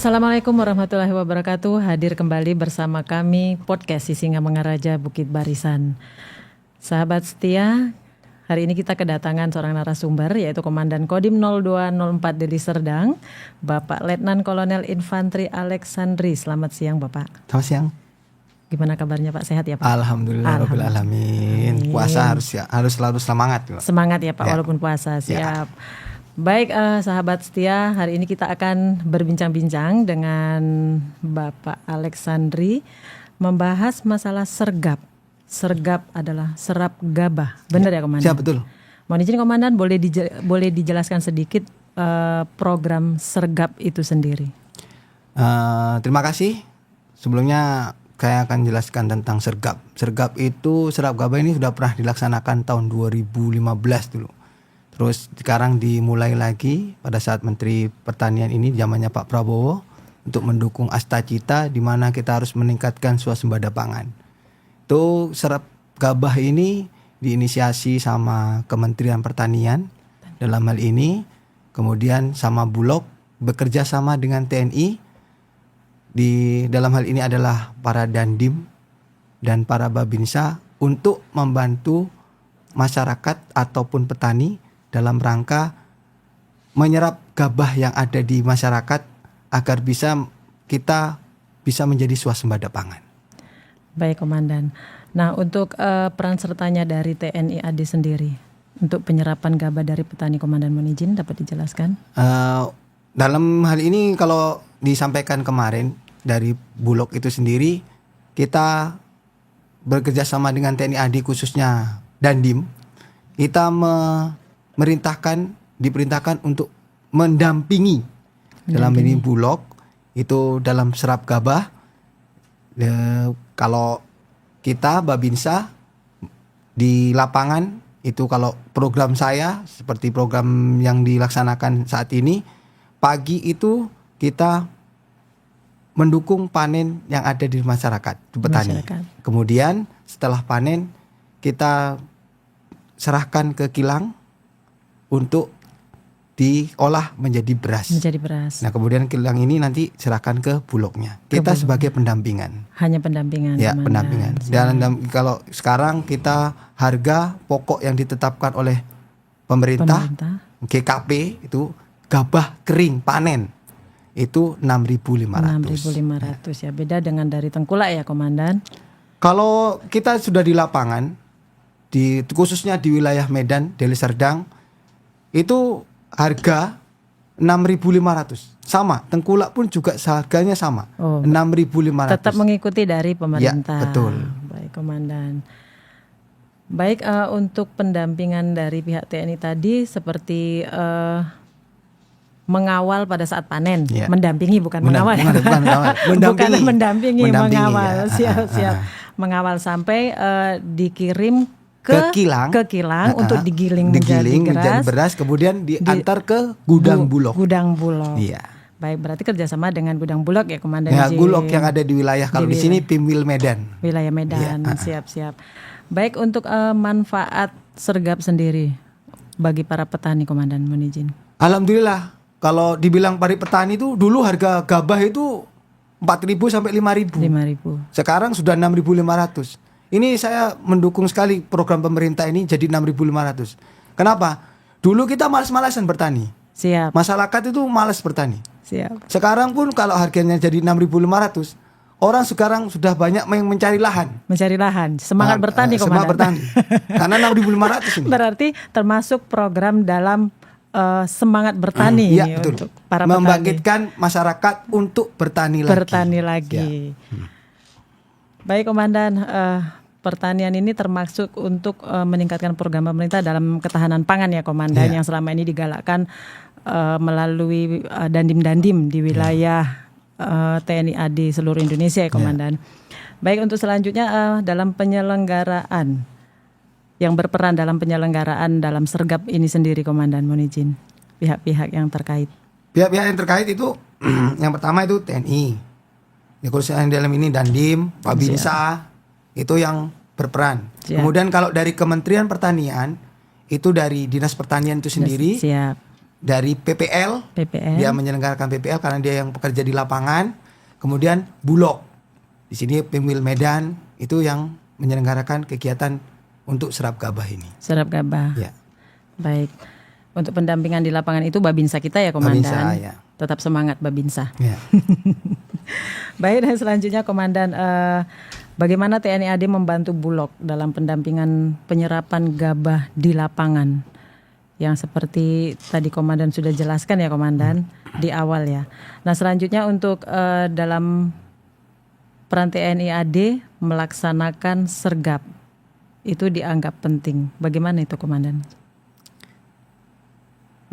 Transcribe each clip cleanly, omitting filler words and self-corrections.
Assalamualaikum warahmatullahi wabarakatuh. Hadir kembali bersama kami podcast Sisingamangaraja Bukit Barisan. Sahabat setia, hari ini kita kedatangan seorang narasumber yaitu Komandan Kodim 0204 Deli Serdang, Bapak Letnan Kolonel Infantri Alexandri. Selamat siang Bapak. Selamat siang. Gimana kabarnya Pak? Sehat ya Pak? Alhamdulillah rabbil alamin. Puasa harus selalu semangat Pak. Semangat ya Pak, walaupun puasa. Siap. Baik sahabat setia, hari ini kita akan berbincang-bincang dengan Bapak Alexandri membahas masalah sergap. Sergap adalah serap gabah, benar ya Komandan? Siap, betul. Mohon izin Komandan, boleh dijelaskan sedikit program sergap itu sendiri? Terima kasih. Sebelumnya saya akan jelaskan tentang sergap. Sergap itu, serap gabah ini sudah pernah dilaksanakan tahun 2015 dulu. Terus sekarang dimulai lagi pada saat Menteri Pertanian ini zamannya Pak Prabowo untuk mendukung Astacita di mana kita harus meningkatkan swasembada pangan. Itu serap gabah ini diinisiasi sama Kementerian Pertanian dalam hal ini, kemudian sama Bulog bekerja sama dengan TNI. Di dalam hal ini adalah para Dandim dan para Babinsa untuk membantu masyarakat ataupun petani dalam rangka menyerap gabah yang ada di masyarakat agar kita bisa menjadi swasembada pangan. Baik Komandan. Nah untuk peran sertanya dari TNI AD sendiri untuk penyerapan gabah dari petani, Komandan mohon izin dapat dijelaskan? Dalam hal ini kalau disampaikan kemarin dari Bulog itu sendiri, kita bekerja sama dengan TNI AD khususnya Dandim, kita diperintahkan untuk mendampingi dalam ini Bulog itu dalam serap gabah. Kalau kita Babinsa di lapangan itu, kalau program saya seperti program yang dilaksanakan saat ini, pagi itu kita mendukung panen yang ada di masyarakat, di petani. Kemudian setelah panen kita serahkan ke kilang untuk diolah menjadi beras. Nah kemudian kilang ini nanti serahkan ke Bulognya. Kita sebagai pendampingan. Hanya pendampingan. Ya, pendampingan. Dan kalau sekarang kita harga pokok yang ditetapkan oleh pemerintah. GKP itu gabah kering panen itu 6.500. 6.500 ya. Beda dengan dari Tengkulak ya Komandan. Kalau kita sudah di lapangan, khususnya di wilayah Medan, Deli Serdang, itu harga 6.500. Sama, Tengkulak pun juga harganya sama. 6.500. Tetap mengikuti dari pemerintah. Ya, betul. Baik, Komandan. Baik, untuk pendampingan dari pihak TNI tadi seperti mengawal pada saat panen, mendampingi bukan mengawal. Mendampingi, mengawal. Siap. Mengawal sampai dikirim ke kilang untuk digiling menjadi beras, kemudian diantar ke gudang Bulog. Iya. Baik, berarti kerjasama dengan gudang Bulog ya Komandan. Ya, Bulog yang ada di wilayah, kalau di sini Pimwil Medan. Wilayah Medan, siap. Baik, untuk manfaat sergap sendiri bagi para petani, Komandan mohon izin. Alhamdulillah, kalau dibilang para petani itu dulu harga gabah itu 4.000 sampai 5.000. Sekarang sudah 6.500. Ini saya mendukung sekali program pemerintah ini jadi 6.500. Kenapa? Dulu kita malas-malasan bertani. Siap. Masyarakat itu malas bertani. Siap. Sekarang pun kalau harganya jadi 6.500, orang sekarang sudah banyak yang mencari lahan. Semangat bertani Komandan. Semangat bertani. Karena 6.500 ini. Berarti termasuk program dalam semangat bertani ya, betul. Untuk para membangkitkan masyarakat untuk bertani lagi. Baik Komandan, pertanian ini termasuk untuk meningkatkan program pemerintah dalam ketahanan pangan ya Komandan, yang selama ini digalakkan melalui dandim-dandim di wilayah TNI AD seluruh Indonesia ya Komandan. Baik, untuk selanjutnya dalam penyelenggaraan, yang berperan dalam penyelenggaraan dalam sergap ini sendiri Komandan mohon izin, pihak-pihak yang terkait. Pihak-pihak yang terkait itu yang pertama itu TNI. Ya, khususnya dalam ini Dandim, Babinsa itu yang berperan. Kemudian kalau dari Kementerian Pertanian itu dari Dinas Pertanian itu sendiri. dari PPL. Dia menyelenggarakan PPL karena dia yang bekerja di lapangan. Kemudian Bulog. Di sini Pemwil Medan itu yang menyelenggarakan kegiatan untuk serap gabah ini. Serap gabah. Ya. Baik. Untuk pendampingan di lapangan itu Babinsa kita ya, Komandan. Babinsa, ya. Tetap semangat Babinsa. Ya. Baik, dan selanjutnya Komandan, bagaimana TNI AD membantu Bulog dalam pendampingan penyerapan gabah di lapangan? Yang seperti tadi Komandan sudah jelaskan ya, Komandan, di awal ya. Nah, selanjutnya untuk dalam peran TNI AD melaksanakan sergap, itu dianggap penting. Bagaimana itu, Komandan?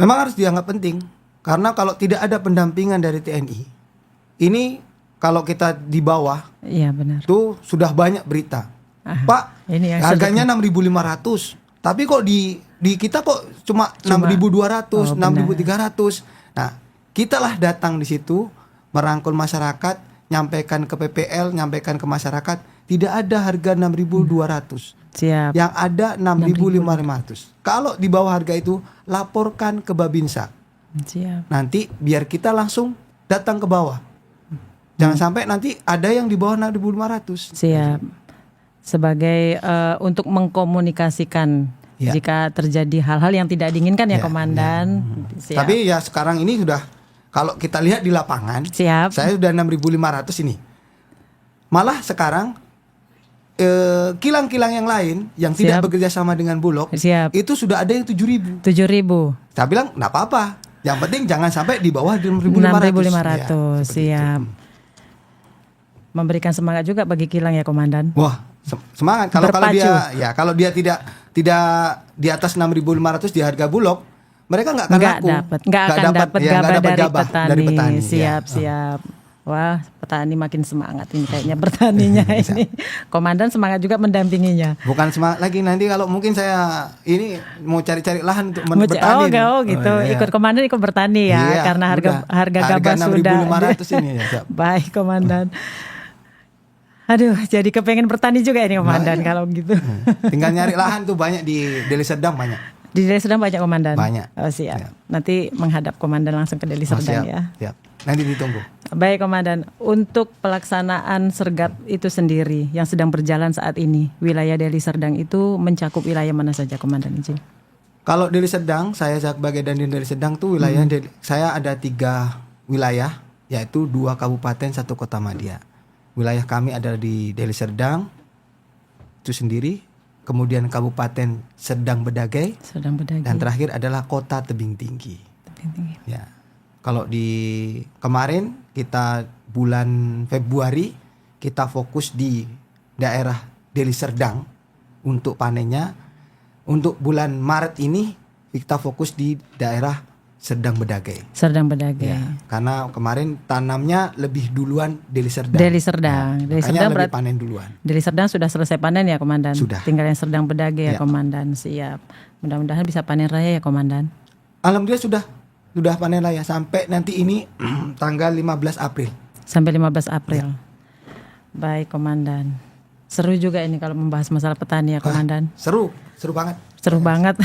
Memang harus dianggap penting. Karena kalau tidak ada pendampingan dari TNI, ini kalau kita di bawah, iya benar. Tuh sudah banyak berita. Pak, ini yang harganya 6.500. Tapi kok di kita kok cuma 6.200, 6.300. Nah, kitalah datang di situ merangkul masyarakat, nyampaikan ke PPL, nyampaikan ke masyarakat, tidak ada harga 6.200. Siap. Yang ada 6.500. Kalau di bawah harga itu laporkan ke Babinsa. Siap. Nanti biar kita langsung datang ke bawah. Jangan sampai nanti ada yang di bawah 6.500. Siap. Sebagai untuk mengkomunikasikan jika terjadi hal-hal yang tidak diinginkan ya, Komandan. Siap. Tapi ya sekarang ini sudah, kalau kita lihat di lapangan, siap. Saya sudah 6.500 ini. Malah sekarang kilang-kilang yang lain yang tidak bekerja sama dengan Bulog, itu sudah ada yang 7.000. 7.000. Saya bilang enggak apa-apa. Yang penting jangan sampai di bawah 6.500. 6.500. Siap. Memberikan semangat juga bagi kilang ya, Komandan. Wah, semangat. Kalau dia tidak di atas 6.500 di harga Bulog, mereka nggak akan laku. Nggak akan dapat gabah dari petani. Siap. Wah, petani makin semangat ini kayaknya petaninya ini. Komandan semangat juga mendampinginya. Bukan semangat lagi, nanti kalau mungkin saya ini mau cari-cari lahan untuk bertani. Gitu. Ikut Komandan ikut bertani ya, karena harga gabah sudah 6.500 ini ya. Baik, Komandan. Aduh, jadi kepengen bertani juga ini, Komandan, kalau gitu. Tinggal nyari lahan tuh banyak di Deli Serdang banyak. Di Deli Serdang banyak, Komandan? Banyak. Oh, siap. Nanti menghadap Komandan langsung ke Deli Serdang ya. Siap. Nanti ditunggu. Baik, Komandan. Untuk pelaksanaan sergap itu sendiri yang sedang berjalan saat ini, wilayah Deli Serdang itu mencakup wilayah mana saja, Komandan izin? Kalau Deli Serdang, saya sebagai Dandim Deli Serdang tuh wilayah saya ada 3 wilayah, yaitu 2 kabupaten, 1 kota Madia. Wilayah kami ada di Deli Serdang itu sendiri, kemudian Kabupaten Serdang Bedagai, dan terakhir adalah Kota Tebing Tinggi. Ya. Kalau di kemarin kita bulan Februari kita fokus di daerah Deli Serdang untuk panennya. Untuk bulan Maret ini kita fokus di daerah Serdang Bedagai. Ya, karena kemarin tanamnya lebih duluan Deli Serdang. Deli Serdang lebih panen duluan. Deli Serdang sudah selesai panen ya, Komandan? Sudah. Tinggal yang Serdang Bedagai ya, Komandan. Siap. Mudah-mudahan bisa panen raya ya, Komandan. Alhamdulillah sudah panen raya sampai nanti ini tanggal 15 April. Sampai 15 April. Ya. Baik, Komandan. Seru juga ini kalau membahas masalah petani ya, Komandan. Seru banget. Seru banget.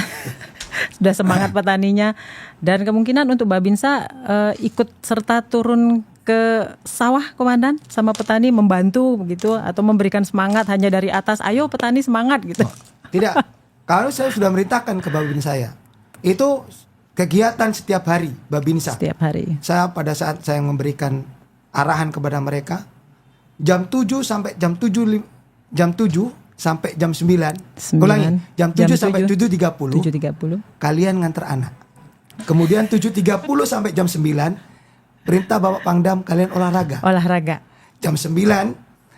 Sudah semangat petaninya, dan kemungkinan untuk Babinsa ikut serta turun ke sawah, Komandan, sama petani membantu begitu, atau memberikan semangat hanya dari atas, ayo petani semangat gitu. Tidak. Kalau saya sudah merintahkan ke Babinsa saya, itu kegiatan setiap hari Babinsa. Setiap hari. Saya pada saat saya memberikan arahan kepada mereka, jam 7 sampai jam 7 sampai jam 9. Ulangi, jam 7 sampai 7.30. Kalian ngantar anak. Kemudian 7.30 sampai jam 9 perintah Bapak Pangdam kalian olahraga. Jam 9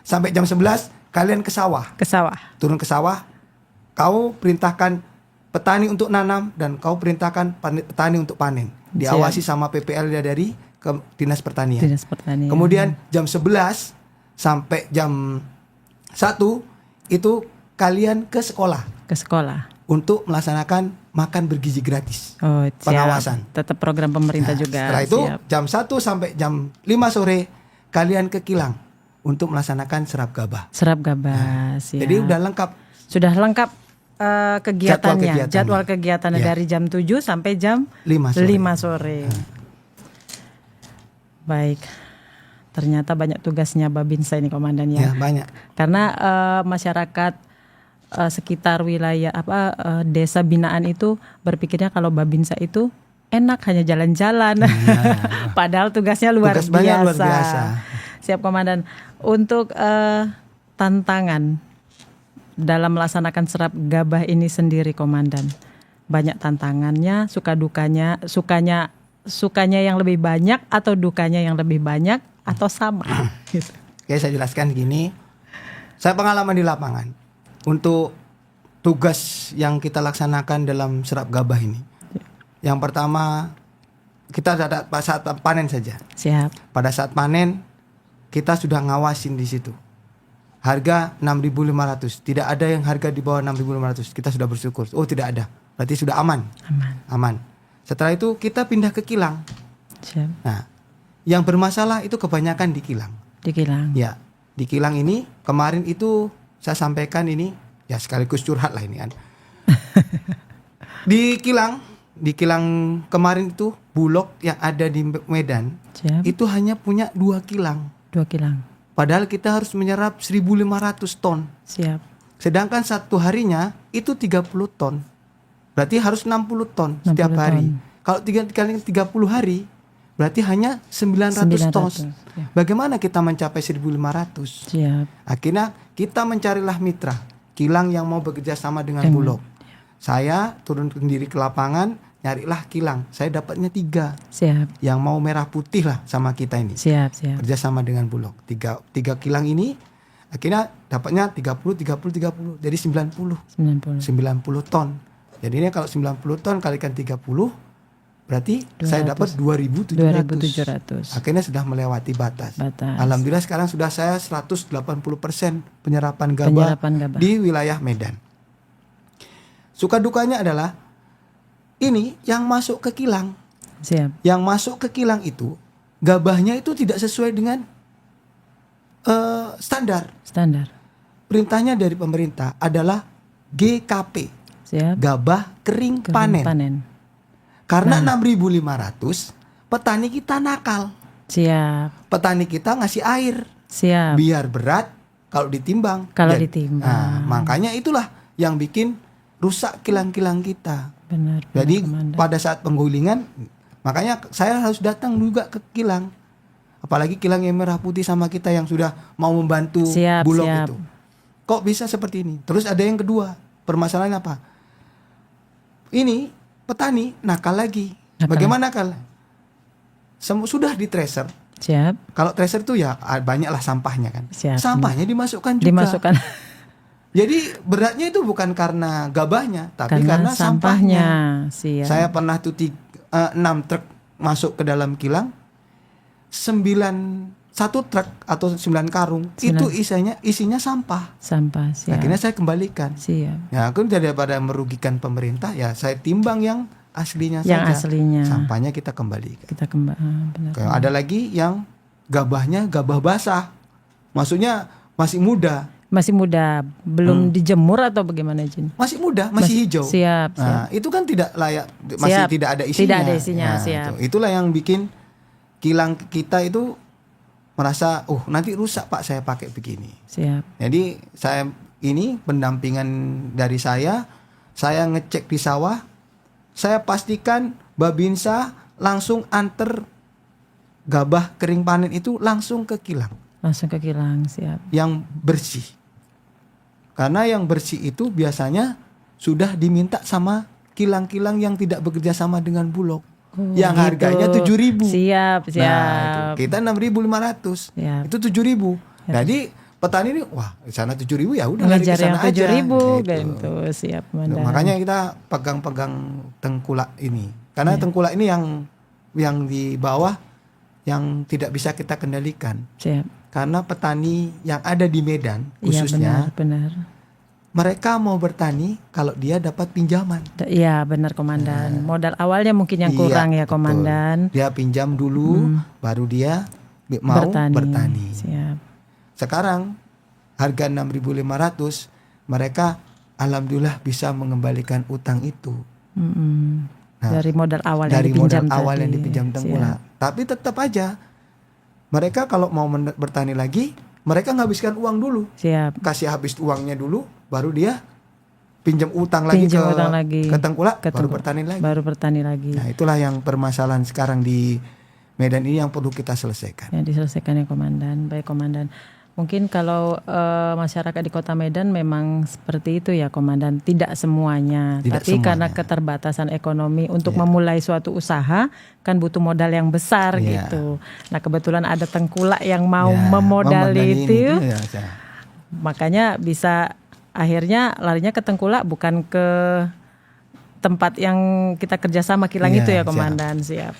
sampai jam 11 kalian ke sawah. Turun ke sawah. Kau perintahkan petani untuk nanam dan kau perintahkan petani untuk panen. Diawasi sama PPL dari Dinas Pertanian. Kemudian jam 11 sampai jam 1 itu kalian ke sekolah untuk melaksanakan makan bergizi gratis. Pengawasan. Tetap program pemerintah juga. Setelah itu jam 1 sampai jam 5 sore kalian ke kilang untuk melaksanakan serap gabah. Siap. Jadi udah lengkap. Sudah lengkap kegiatannya, jadwal kegiatannya Ya. dari jam 7 sampai jam 5 sore. 5 sore. Baik. Ternyata banyak tugasnya Babinsa ini Komandan Ya, ya. banyak. Karena masyarakat sekitar wilayah desa binaan itu berpikirnya kalau Babinsa itu enak hanya jalan-jalan. Padahal tugasnya Tugas banyak luar biasa. Siap Komandan. Untuk tantangan dalam melaksanakan serap gabah ini sendiri Komandan. Banyak tantangannya, suka dukanya, sukanya yang lebih banyak atau dukanya yang lebih banyak atau sama. Gitu. Oke, saya jelaskan gini. Saya pengalaman di lapangan untuk tugas yang kita laksanakan dalam serap gabah ini. Yang pertama, kita pada saat panen saja. Siap. Pada saat panen kita sudah ngawasin di situ. Harga 6.500. Tidak ada yang harga di bawah 6.500. Kita sudah bersyukur. Oh, tidak ada. Berarti sudah aman. Aman. Setelah itu kita pindah ke kilang. Siap. Nah, yang bermasalah itu kebanyakan di kilang. Di kilang. Ya, di kilang ini kemarin itu saya sampaikan ini ya sekaligus curhat lah ini kan. Di kilang kemarin itu Bulog yang ada di Medan. Siap. Itu hanya punya 2 kilang. 2 kilang. Padahal kita harus menyerap 1.500 ton. Siap. Sedangkan satu harinya itu 30 ton. Berarti harus 60 ton setiap 60 hari. ton. Kalau 3 kali 30 hari berarti hanya 900 ton. Ya. Bagaimana kita mencapai 1.500? Siap. Akhirnya kita mencarilah mitra kilang yang mau bekerja sama dengan Bulog. Saya turun sendiri ke lapangan, nyarilah kilang. Saya dapatnya 3 Siap. yang mau merah putih lah sama kita ini. Siap. Kerja sama dengan Bulog. 3 kilang ini akhirnya dapatnya 30. Jadi 90 ton. Jadi ini kalau 90 ton kalikan 30 berarti 200. saya dapat 2.700. 2.700. Akhirnya sudah melewati batas. Alhamdulillah sekarang sudah saya 180% penyerapan gabah di wilayah Medan. Suka dukanya adalah ini yang masuk ke kilang. Siap. Yang masuk ke kilang itu gabahnya itu tidak sesuai dengan standar. Perintahnya dari pemerintah adalah GKP. Siap. Gabah kering panen. Karena 6.500 petani kita nakal. Siap. Petani kita ngasih air. Siap. Biar berat kalau ditimbang. Nah, makanya itulah yang bikin rusak kilang-kilang kita. Benar. Jadi pada saat penggulingan, makanya saya harus datang juga ke kilang. Apalagi kilang yang merah putih sama kita yang sudah mau membantu Bulog itu. Kok bisa seperti ini? Terus ada yang kedua, permasalahan apa? Ini petani nakal lagi. Bagaimana nakal? Sudah di tracer. Siap. Kalau tracer itu ya banyaklah sampahnya kan. Siap. Sampahnya dimasukkan juga. Jadi beratnya itu bukan karena gabahnya, tapi karena sampahnya. Siap. Saya pernah tuh 6 truk masuk ke dalam kilang. 1 truk atau 9 karung itu isinya sampah. Siap. Akhirnya saya kembalikan. Siap. Ya, aku daripada merugikan pemerintah, ya saya timbang yang aslinya yang saja. Sampahnya kita kembalikan. Benar. Ada lagi yang gabahnya gabah basah. Maksudnya masih muda, belum dijemur atau bagaimana Jin? Masih muda, masih hijau. Siap. Nah, itu kan tidak layak, masih tidak ada isinya. Tidak ada isinya, Nah, siap. Itulah yang bikin kilang kita itu merasa, nanti rusak Pak saya pakai begini. Siap. Jadi saya ini pendampingan dari saya ngecek di sawah, saya pastikan Babinsa langsung anter gabah kering panen itu langsung ke kilang. Siap. Yang bersih. Karena yang bersih itu biasanya sudah diminta sama kilang-kilang yang tidak bekerja sama dengan Bulog. Yang harganya 7.000. Siap. Nah, itu kita 6.500. Itu 7.000. Jadi petani ini di sana 7.000 ya udah lari ke sana aja. 7.000 gitu. Siap, Komandan. Makanya kita pegang-pegang tengkulak ini. Karena tengkulak ini yang di bawah yang tidak bisa kita kendalikan. Siap. Karena petani yang ada di Medan khususnya benar. Mereka mau bertani kalau dia dapat pinjaman. Iya benar Komandan. Modal awalnya mungkin yang kurang ya Komandan. Dia pinjam dulu, baru dia mau bertani. Siap. Sekarang harga 6.500 mereka alhamdulillah bisa mengembalikan utang itu. Nah, dari modal awal dari yang dipinjam modal awal tadi. yang dipinjam tengkulak. Tapi tetap aja mereka kalau mau bertani lagi, mereka menghabiskan uang dulu. Siap. Kasih habis uangnya dulu, baru dia pinjam utang lagi ke tengkulak, baru bertani lagi. Baru bertani lagi. Nah, itulah yang permasalahan sekarang di Medan ini yang perlu kita selesaikan. Yang diselesaikan ya Komandan. Baik Komandan. Mungkin kalau masyarakat di Kota Medan memang seperti itu ya Komandan, tidak semuanya. Tapi karena keterbatasan ekonomi untuk memulai suatu usaha kan butuh modal yang besar gitu. Nah kebetulan ada tengkulak yang mau memodali itu, makanya bisa akhirnya larinya ke tengkulak bukan ke tempat yang kita kerjasama kilang itu ya Komandan. Siap.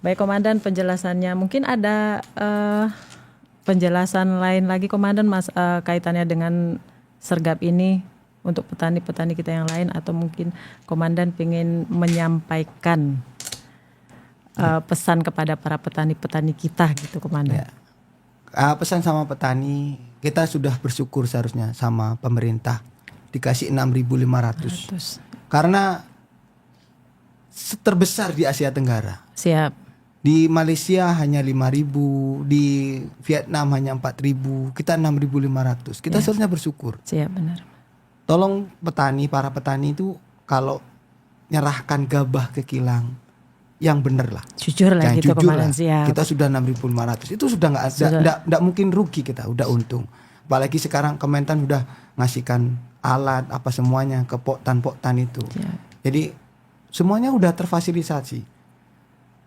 Baik Komandan, penjelasannya mungkin ada penjelasan lain lagi Komandan kaitannya dengan sergap ini untuk petani-petani kita yang lain, atau mungkin Komandan ingin menyampaikan pesan kepada para petani-petani kita gitu Komandan. Pesan sama petani, kita sudah bersyukur seharusnya sama pemerintah dikasih 6.500 karena terbesar di Asia Tenggara. Siap. Di Malaysia hanya 5.000, di Vietnam hanya 4.000, kita 6.500. Kita seharusnya bersyukur. Siap, benar. Tolong para petani itu kalau nyerahkan gabah ke kilang yang benar lah. Jujur lah gitu Komandan. Siap. Kita sudah 6.500. Itu sudah enggak mungkin rugi kita, udah untung. Apalagi sekarang Kementan udah ngasihkan alat apa semuanya ke poktan itu. Siap. Jadi semuanya udah terfasilitasi.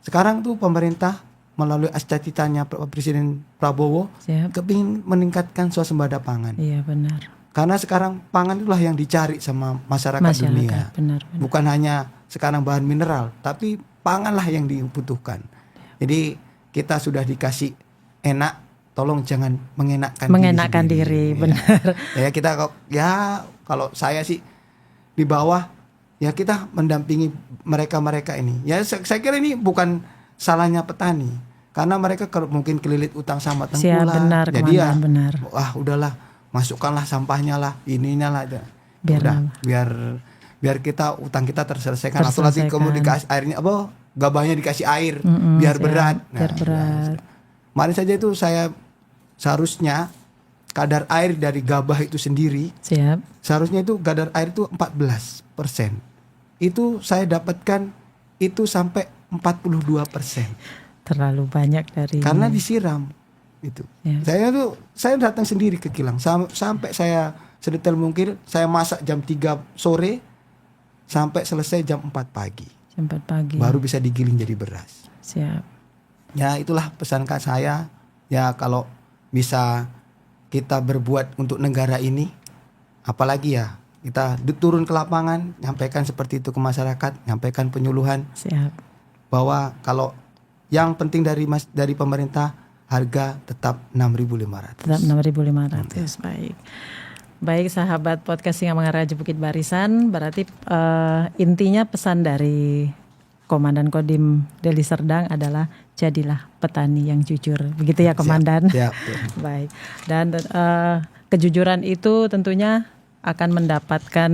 Sekarang tuh pemerintah melalui cita-citanya Presiden Prabowo kepingin meningkatkan swasembada pangan. Iya benar. Karena sekarang pangan itulah yang dicari sama masyarakat dunia. Benar. Bukan hanya sekarang bahan mineral, tapi pangan lah yang dibutuhkan. Jadi kita sudah dikasih enak, tolong jangan mengenakkan diri. Benar. Ya kita kalau saya sih di bawah. Ya kita mendampingi mereka ini. Ya saya kira ini bukan salahnya petani. Karena mereka mungkin kelilit utang sama tengkulak. Benar, jadi benar. Wah udahlah, masukkanlah sampahnya lah, ininya lah. Biar kita utang kita terselesaikan. Atau nanti kemudian dikasih airnya gabahnya dikasih air biar berat. Biar berat. Kemarin saja itu saya seharusnya kadar air dari gabah itu sendiri. Seharusnya itu kadar air itu 14%. Itu saya dapatkan itu sampai 42%. Terlalu banyak dari. Karena disiram itu. Saya datang sendiri ke kilang sampai saya sedetail mungkin saya masak jam 3 sore sampai selesai jam 4 pagi. Jam 4 pagi. Baru bisa digiling jadi beras. Siap. Ya itulah pesan kak saya. Ya kalau bisa kita berbuat untuk negara ini, apalagi ya kita turun ke lapangan, nyampaikan seperti itu ke masyarakat, nyampaikan penyuluhan. Siap. Bahwa kalau yang penting dari pemerintah harga tetap 6.500. Tetap 6.500. Baik. Baik sahabat podcast Singa Mengaraja Bukit Barisan, berarti intinya pesan dari Komandan Kodim Deli Serdang adalah jadilah petani yang jujur. Begitu ya Komandan. Siap. Baik. Dan kejujuran itu tentunya akan mendapatkan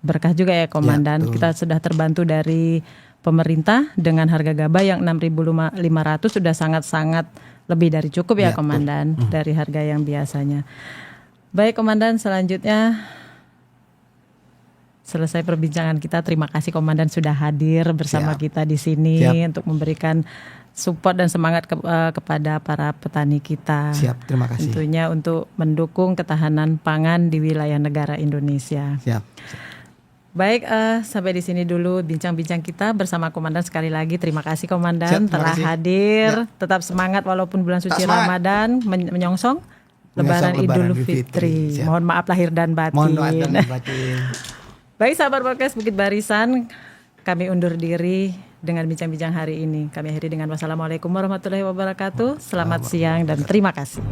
berkah juga ya Komandan. Kita sudah terbantu dari pemerintah dengan harga gabah yang 6.500 sudah sangat-sangat lebih dari cukup ya Komandan dari harga yang biasanya. Baik Komandan, selanjutnya selesai perbincangan kita. Terima kasih Komandan sudah hadir bersama kita di sini untuk memberikan support dan semangat kepada para petani kita. Siap, terima kasih. Tentunya untuk mendukung ketahanan pangan di wilayah negara Indonesia. Siap. Baik, sampai di sini dulu bincang-bincang kita bersama Komandan. Sekali lagi terima kasih Komandan telah hadir. Tetap semangat walaupun bulan suci Ramadan menyongsong Lebaran Idul Fitri. Mohon maaf lahir dan batin. Baik sahabat podcast Bukit Barisan, kami undur diri dengan bincang-bincang hari ini. Kami akhiri dengan wassalamualaikum warahmatullahi wabarakatuh. Selamat siang dan terima kasih.